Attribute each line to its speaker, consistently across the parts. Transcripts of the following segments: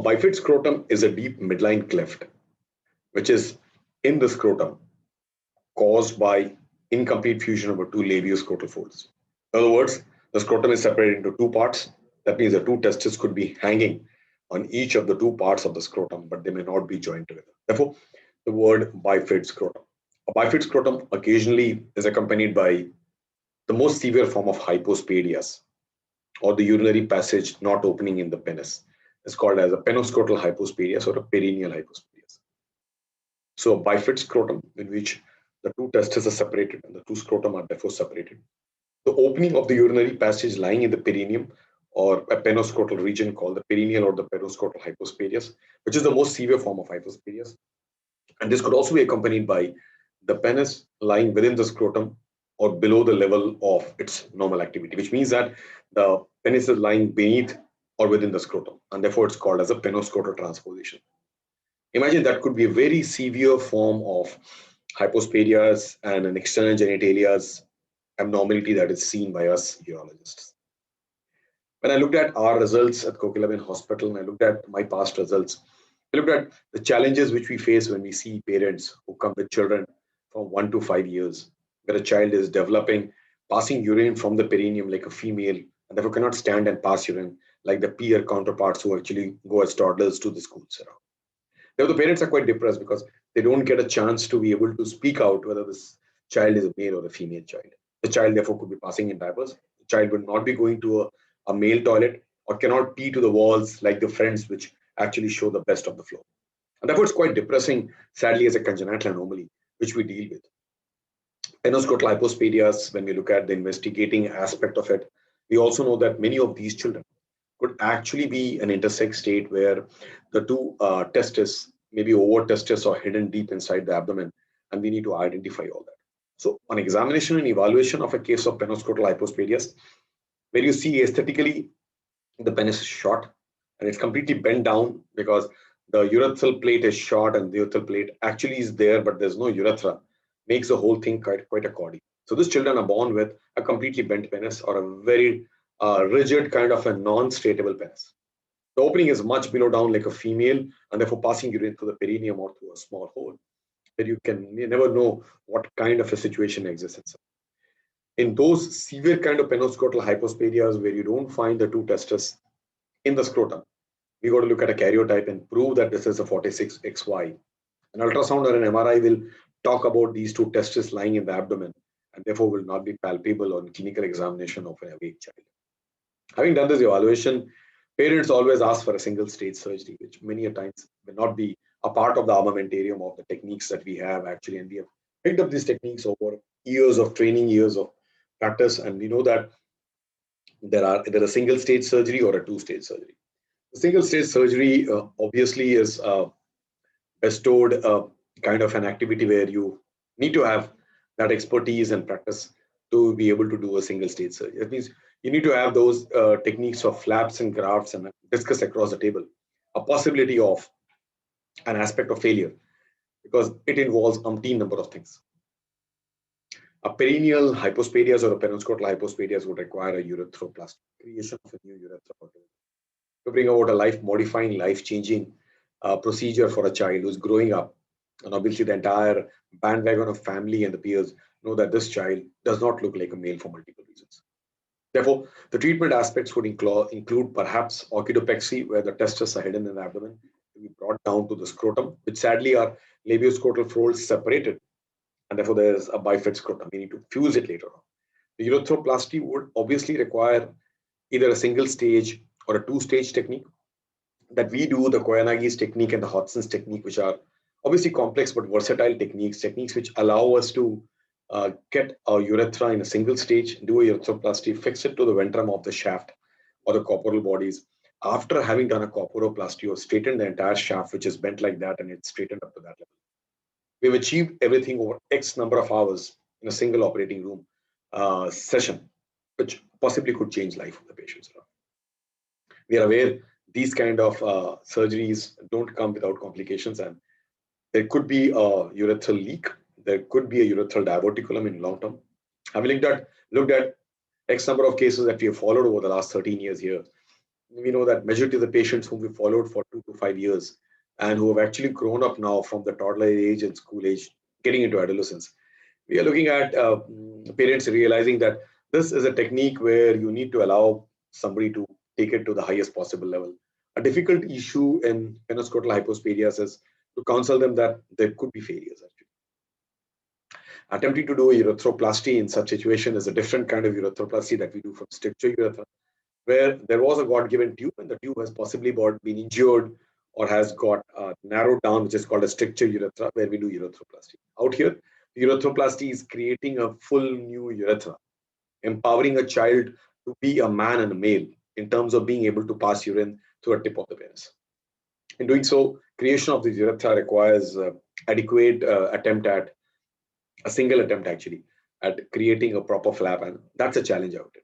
Speaker 1: bifid scrotum is a deep midline cleft, which is in the scrotum caused by incomplete fusion of the two labioscrotal folds. In other words, the scrotum is separated into two parts. That means the two testes could be hanging on each of the two parts of the scrotum, but they may not be joined together. Therefore, the word bifid scrotum. A bifid scrotum occasionally is accompanied by the most severe form of hypospadias, or the urinary passage not opening in the penis. It's called as a penoscrotal hypospadias or a perineal hypospadias. So a bifid scrotum in which the two testes are separated and the two scrotum are therefore separated. The opening of the urinary passage lying in the perineum or a penoscrotal region called the perineal or the penoscrotal hypospadias, which is the most severe form of hypospadias. And this could also be accompanied by the penis lying within the scrotum or below the level of its normal activity, which means that the penis is lying beneath or within the scrotum, and therefore it's called as a penoscrotal transposition. Imagine that could be a very severe form of hypospadias and an external genitalia's abnormality that is seen by us urologists. When I looked at our results at Kokilabin Hospital and I looked at my past results, I looked at the challenges which we face when we see parents who come with children from 1 to 5 years, where a child is developing, passing urine from the perineum like a female, and therefore cannot stand and pass urine like the peer counterparts who actually go as toddlers to the schools around. Now, the parents are quite depressed because they don't get a chance to be able to speak out whether this child is a male or a female child. The child, therefore, could be passing in diapers. The child would not be going to a male toilet or cannot pee to the walls like the friends which actually show the best of the floor. And therefore, it's quite depressing, sadly, as a congenital anomaly, which we deal with. Penoscrotal hypospadias, when we look at the investigating aspect of it, we also know that many of these children could actually be an intersex state where the two testes, maybe overt testes, are hidden deep inside the abdomen, and we need to identify all that. So, on examination and evaluation of a case of penoscrotal hypospadias, where you see aesthetically the penis is short and it's completely bent down because the urethral plate is short and the urethral plate actually is there, but there's no urethra, makes the whole thing quite a caudy. So these children are born with a completely bent penis or a very rigid kind of a non-statable penis. The opening is much below down like a female, and therefore passing urine through the perineum or through a small hole, where you never know what kind of a situation exists inside. In those severe kind of penoscrotal hypospadias where you don't find the two testes in the scrotum, we got to look at a karyotype and prove that this is a 46XY. An ultrasound or an MRI will talk about these two testes lying in the abdomen and therefore will not be palpable on clinical examination of an awake child. Having done this evaluation, parents always ask for a single stage surgery, which many a times may not be a part of the armamentarium of the techniques that we have actually. And we have picked up these techniques over years of training, years of practice, and we know that there is a single stage surgery or a two-stage surgery. The single stage surgery obviously is bestowed kind of an activity where you need to have that expertise and practice to be able to do a single stage surgery. That means you need to have those techniques of flaps and grafts and discuss across the table a possibility of an aspect of failure because it involves umpteen number of things. A perineal hypospadias or a penoscrotal hypospadias would require a urethroplasty, creation of a new urethra to bring about a life-modifying, life-changing procedure for a child who's growing up. And obviously the entire bandwagon of family and the peers know that this child does not look like a male for multiple reasons. Therefore, the treatment aspects would include perhaps orchidopexy, where the testes are hidden in the abdomen, to be brought down to the scrotum, which sadly are labioscrotal folds separated, and therefore there's a bifid scrotum. We need to fuse it later on. The urethroplasty would obviously require either a single stage or a two-stage technique that we do, the Koyanagi's technique and the Hodgson's technique, which are obviously complex but versatile techniques which allow us to get a urethra in a single stage, do a urethroplasty, fix it to the ventrum of the shaft or the corporal bodies. After having done a corporoplasty or straightened the entire shaft, which is bent like that and it's straightened up to that level. We've achieved everything over X number of hours in a single operating room session, which possibly could change life of the patients. We are aware these kind of surgeries don't come without complications, and there could be a urethral leak. There could be a urethral diverticulum in long term. Having looked at X number of cases that we have followed over the last 13 years here, we know that majority of the patients whom we followed for 2 to 5 years and who have actually grown up now from the toddler age and school age, getting into adolescence, we are looking at parents realizing that this is a technique where you need to allow somebody to take it to the highest possible level. A difficult issue in penoscrotal hypospadias is to counsel them that there could be failures. Actually, attempting to do a urethroplasty in such situation is a different kind of urethroplasty that we do from stricture urethra, where there was a God-given tube and the tube has possibly been injured or has got narrowed down, which is called a stricture urethra, where we do urethroplasty. Out here, the urethroplasty is creating a full new urethra, empowering a child to be a man and a male in terms of being able to pass urine through a tip of the penis. In doing so, creation of the urethra requires adequate a single attempt actually, at creating a proper flap, and that's a challenge out there.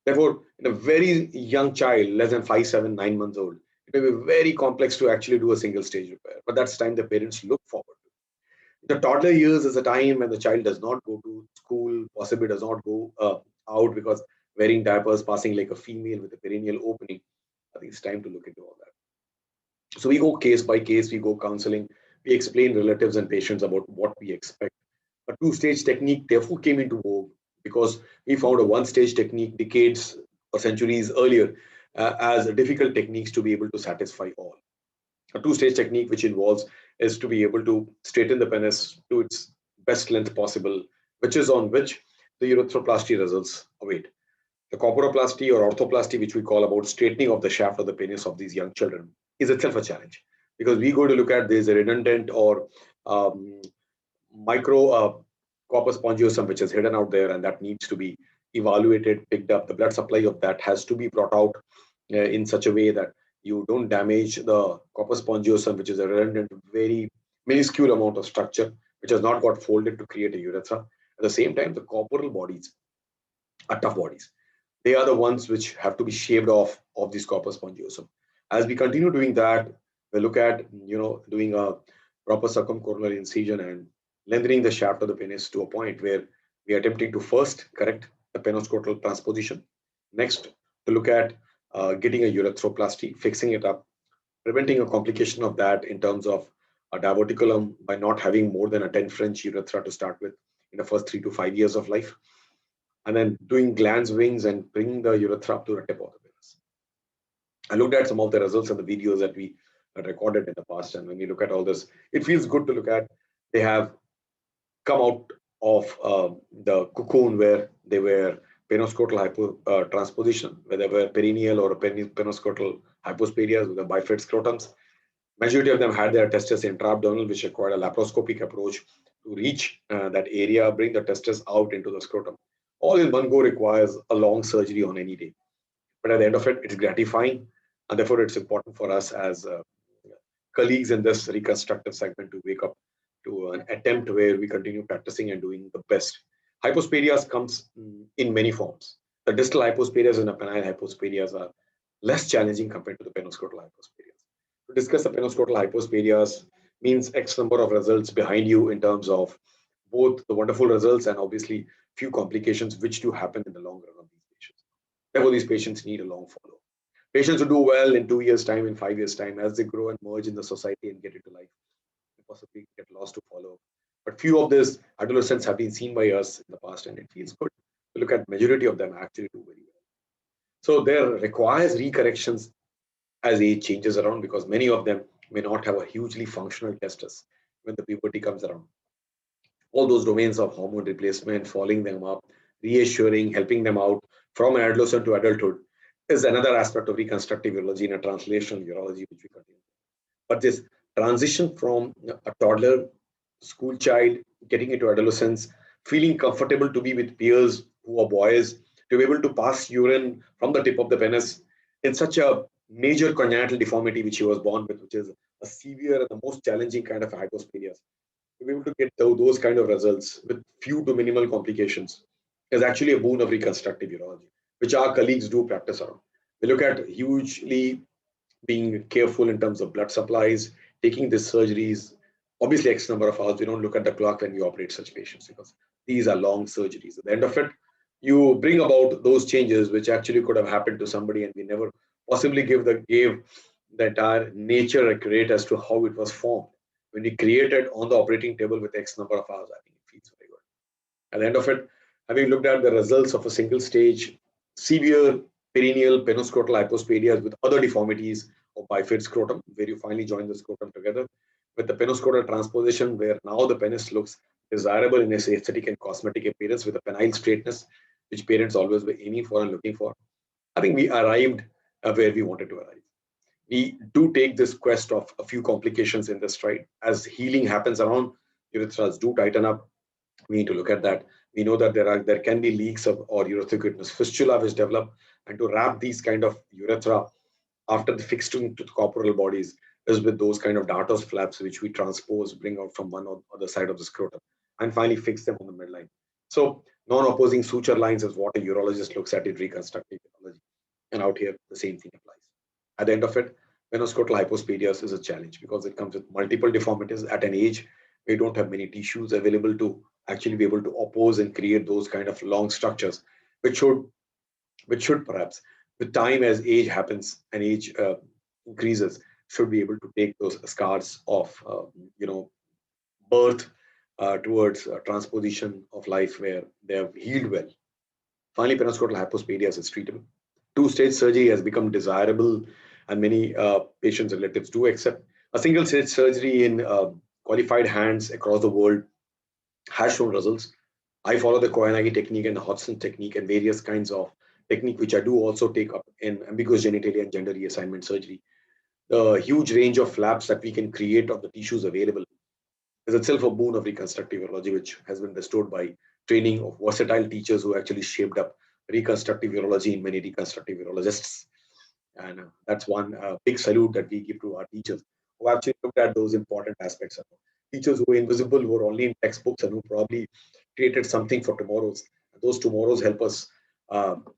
Speaker 1: Therefore, in a very young child, less than 5, 7, 9 months old, it may be very complex to actually do a single stage repair. But that's time the parents look forward to. The toddler years is a time when the child does not go to school, possibly does not go out because wearing diapers, passing like a female with a perineal opening. I think it's time to look into all that. So we go case by case, we go counseling, we explain relatives and patients about what we expect. A two-stage technique therefore came into vogue because we found a one-stage technique decades or centuries earlier as a difficult techniques to be able to satisfy all. A two-stage technique which involves is to be able to straighten the penis to its best length possible, which is on which the urethroplasty results await. The corporoplasty or orthoplasty, which we call about straightening of the shaft of the penis of these young children, is itself a challenge because we go to look at there's a redundant or micro corpus spongiosum which is hidden out there, and that needs to be evaluated, picked up. The blood supply of that has to be brought out in such a way that you don't damage the corpus spongiosum, which is a redundant, very minuscule amount of structure which has not got folded to create a urethra. At the same time, the corporal bodies are tough bodies. They are the ones which have to be shaved off of this corpus spongiosum. As we continue doing that, we look at doing a proper circumcoronary incision and lengthening the shaft of the penis to a point where we are attempting to first correct the penoscrotal transposition. Next, to look at getting a urethroplasty, fixing it up, preventing a complication of that in terms of a diverticulum by not having more than a 10 French urethra to start with in the first 3 to 5 years of life, and then doing glans wings and bringing the urethra up to the tip of the penis. I looked at some of the results of the videos that we had recorded in the past, and when you look at all this, it feels good to look at. They have come out of the cocoon where they were penoscrotal transposition, where they were perineal or penoscrotal hypospadias with the bifid scrotums. Majority of them had their testes intra-abdominal, which required a laparoscopic approach to reach that area, bring the testes out into the scrotum. All in one go requires a long surgery on any day. But at the end of it, it's gratifying. And therefore, it's important for us as colleagues in this reconstructive segment to wake up to an attempt where we continue practicing and doing the best. Hypospadias comes in many forms. The distal hypospadias and the penile hypospadias are less challenging compared to the penoscrotal hypospadias. To discuss the penoscrotal hypospadias means X number of results behind you in terms of both the wonderful results and obviously few complications which do happen in the long run of these patients. Therefore, these patients need a long follow. Patients who do well in 2 years' time, in 5 years' time, as they grow and merge in the society and get into life, possibly get lost to follow. But few of these adolescents have been seen by us in the past, and it feels good to look at majority of them actually do very well. So there requires recorrections as age changes around because many of them may not have a hugely functional testis when the puberty comes around. All those domains of hormone replacement, following them up, reassuring, helping them out from adolescent to adulthood is another aspect of reconstructive urology and a translational urology which we continue. But this transition from a toddler, school child, getting into adolescence, feeling comfortable to be with peers who are boys, to be able to pass urine from the tip of the penis in such a major congenital deformity which he was born with, which is a severe and the most challenging kind of hypospadias. To be able to get those kind of results with few to minimal complications is actually a boon of reconstructive urology, which our colleagues do practice around. We look at hugely being careful in terms of blood supplies, taking these surgeries, obviously X number of hours. We don't look at the clock when we operate such patients because these are long surgeries. At the end of it, you bring about those changes which actually could have happened to somebody and we never possibly gave the entire nature a credit as to how it was formed. When we created on the operating table with X number of hours, I think it feels very good. At the end of it, having looked at the results of a single stage severe perineal penoscrotal hypospadias with other deformities of bifid scrotum, where you finally join the scrotum together with the penoscrotal transposition, where now the penis looks desirable in its aesthetic and cosmetic appearance with a penile straightness, which parents always were aiming for and looking for. I think we arrived where we wanted to arrive. We do take this quest of a few complications in this stride. As healing happens around, urethras do tighten up. We need to look at that. We know that there can be leaks of or urethrocutenous fistula which develop, and to wrap these kind of urethra after the fixing to the corporal bodies is with those kind of dartos flaps which we transpose, bring out from one or other side of the scrotum, and finally fix them on the midline. So non-opposing suture lines is what a urologist looks at in reconstructive urology, and out here the same thing applies. At the end of it, penoscrotal hypospadias is a challenge because it comes with multiple deformities at an age we don't have many tissues available to actually be able to oppose and create those kind of long structures, which should perhaps, with time as age happens and age increases, should be able to take those scars of birth towards transposition of life where they have healed well. Finally, penoscrotal hypospadias is treatable. Two-stage surgery has become desirable, and many patients' relatives do accept. A single-stage surgery in qualified hands across the world has shown results. I follow the Koyanagi technique and the Hodgson technique and various kinds of technique, which I do also take up in ambiguous genitalia and gender reassignment surgery. The huge range of flaps that we can create of the tissues available is itself a boon of reconstructive urology, which has been bestowed by training of versatile teachers who actually shaped up reconstructive urology in many reconstructive urologists. And that's one big salute that we give to our teachers who actually looked at those important aspects of it. Teachers who were invisible, who were only in textbooks, and who probably created something for tomorrows. And those tomorrows help us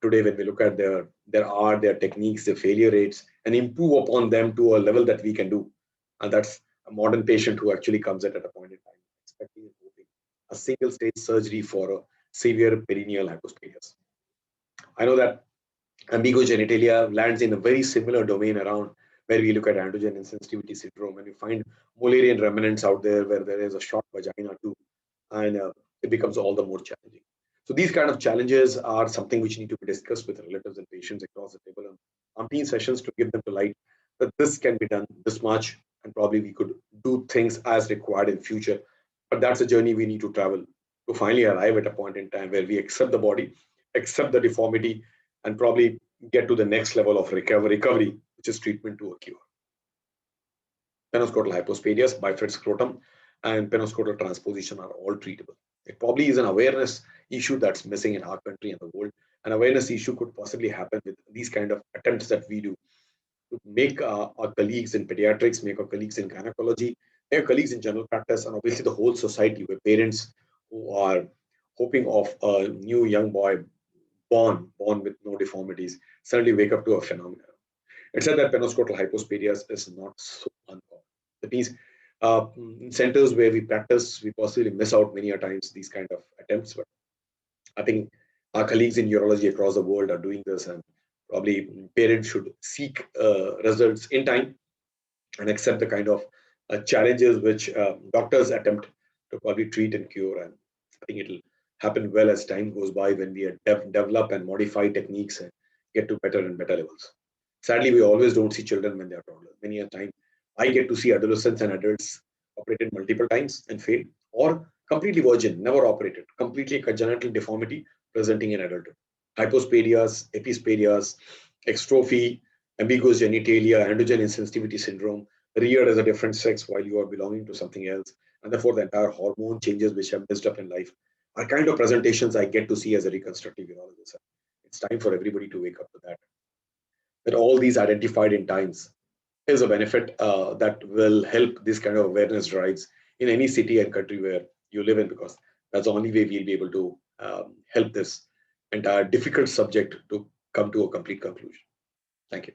Speaker 1: today when we look at their art, their techniques, their failure rates, and improve upon them to a level that we can do. And that's a modern patient who actually comes in at a point in time expecting and hoping a single stage surgery for a severe perineal hypospadias. I know that ambiguous genitalia lands in a very similar domain around where we look at androgen insensitivity syndrome, and we find Mullerian remnants out there where there is a short vagina too, and it becomes all the more challenging. So these kind of challenges are something which need to be discussed with relatives and patients across the table on umpteen sessions to give them to light that this can be done this much, and probably we could do things as required in future. But that's a journey we need to travel to finally arrive at a point in time where we accept the body, accept the deformity, and probably get to the next level of recovery, which is treatment to a cure. Penoscrotal hypospadias, bifid scrotum, and penoscrotal transposition are all treatable. It probably is an awareness issue that's missing in our country and the world. An awareness issue could possibly happen with these kind of attempts that we do to make our colleagues in pediatrics, make our colleagues in gynecology, make our colleagues in general practice, and obviously the whole society where parents who are hoping of a new young boy born with no deformities suddenly wake up to a phenomenon. It said that penoscrotal hypospadias is not so uncommon. That means in centers where we practice, we possibly miss out many a times these kind of attempts. But I think our colleagues in urology across the world are doing this, and probably parents should seek results in time and accept the kind of challenges which doctors attempt to probably treat and cure. And I think it'll happen well as time goes by when we develop and modify techniques and get to better and better levels. Sadly, we always don't see children when they are toddlers. Many a time, I get to see adolescents and adults operated multiple times and fail, or completely virgin, never operated, completely congenital deformity presenting in adulthood. Hypospadias, epispadias, extrophy, ambiguous genitalia, androgen insensitivity syndrome, reared as a different sex while you are belonging to something else, and therefore the entire hormone changes which have messed up in life are kind of presentations I get to see as a reconstructive urologist. It's time for everybody to wake up to that. That all these identified in times is a benefit that will help this kind of awareness drives in any city and country where you live in, because that's the only way we'll be able to help this entire difficult subject to come to a complete conclusion. Thank you.